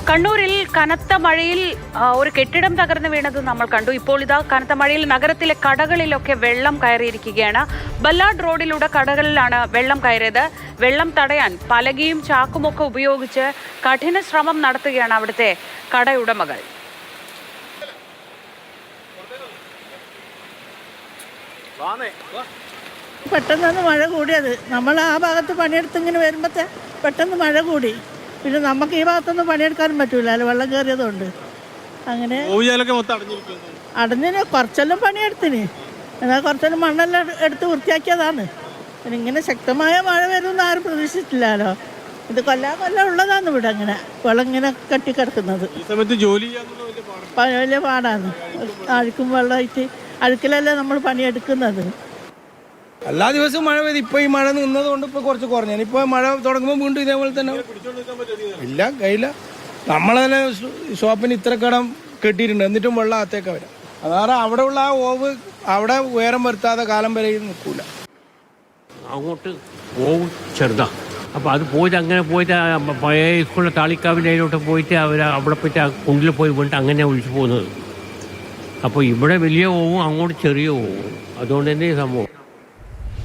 കണ്ണൂരിൽ കനത്ത മഴയിൽ ഒരു കെട്ടിടം തകർന്നു വീണത് നമ്മൾ കണ്ടു. ഇപ്പോൾ ഇതാ കനത്ത മഴയിൽ നഗരത്തിലെ കടകളിലൊക്കെ വെള്ളം കയറിയിരിക്കുകയാണ്. ബല്ലാഡ് റോഡിലൂടെ കടകളിലാണ് വെള്ളം കയറിയത്. വെള്ളം തടയാൻ പലകയും ചാക്കുമൊക്കെ ഉപയോഗിച്ച് കഠിന ശ്രമം നടത്തുകയാണ് അവിടുത്തെ കടയുടമകൾ. പെട്ടെന്നാണ് മഴ കൂടിയത്. നമ്മൾ ആ ഭാഗത്ത് പണിയെടുത്ത് ഇങ്ങനെ വരുമ്പോഴത്തെ പെട്ടെന്ന് മഴ കൂടി. പിന്നെ നമുക്ക് ഈ ഭാഗത്തൊന്നും പണിയെടുക്കാനും പറ്റൂലല്ലോ, വെള്ളം കയറിയതുകൊണ്ട്. അങ്ങനെ അടഞ്ഞിന് കുറച്ചെല്ലാം പണിയെടുത്തിന്, എന്നാൽ കുറച്ചെല്ലാം മണ്ണെല്ലാം എടുത്ത് വൃത്തിയാക്കിയതാണ്. പിന്നെ ഇങ്ങനെ ശക്തമായ മഴ വരുമെന്ന് ആരും പ്രതീക്ഷിച്ചില്ലല്ലോ. ഇത് കൊല്ലം ഉള്ളതാണ് ഇവിടെ. അങ്ങനെ വെള്ളം ഇങ്ങനെ കെട്ടിക്കിടക്കുന്നത് വലിയ പാടാണ്. അഴുക്കും വെള്ളമായിട്ട് അഴുക്കിലല്ലേ നമ്മൾ പണിയെടുക്കുന്നത്. എല്ലാ ദിവസവും മഴ പെയ്ത് ഇപ്പോൾ ഈ മഴ നിന്നത് കൊണ്ട് ഇപ്പോൾ കുറച്ച് കുറഞ്ഞു. ഇപ്പോൾ മഴ തുടങ്ങുമ്പോൾ വീണ്ടും ഇതേപോലെ തന്നെ ഇല്ല കയ്യില്ല. നമ്മൾ തന്നെ ഷോപ്പിന് ഇത്ര കടം കെട്ടിയിട്ടുണ്ട്, എന്നിട്ടും വെള്ളം അകത്തേക്ക് വരാം. അതാണ് അവിടെ ഉള്ള ആ ഓവ് അവിടെ ഉയരം വരുത്താതെ കാലം വരെ നിൽക്കൂല. അങ്ങോട്ട് ഓവ് ചെറുതാ. അപ്പോൾ അത് പോയിട്ട് അങ്ങനെ പോയിട്ട് പഴയ സ്കൂളിലെ താളിക്കാവിൻ്റെ അതിലോട്ട് പോയിട്ട് അവർ അവിടെ പോയിട്ട് ആ കുണ്ടിൽ പോയി വീണിട്ട് അങ്ങനെ ഒഴിച്ചു പോകുന്നത്. അപ്പോൾ ഇവിടെ വലിയ ഓവും അങ്ങോട്ട് ചെറിയ ഓവും, അതുകൊണ്ട് തന്നെ ഈ സംഭവം.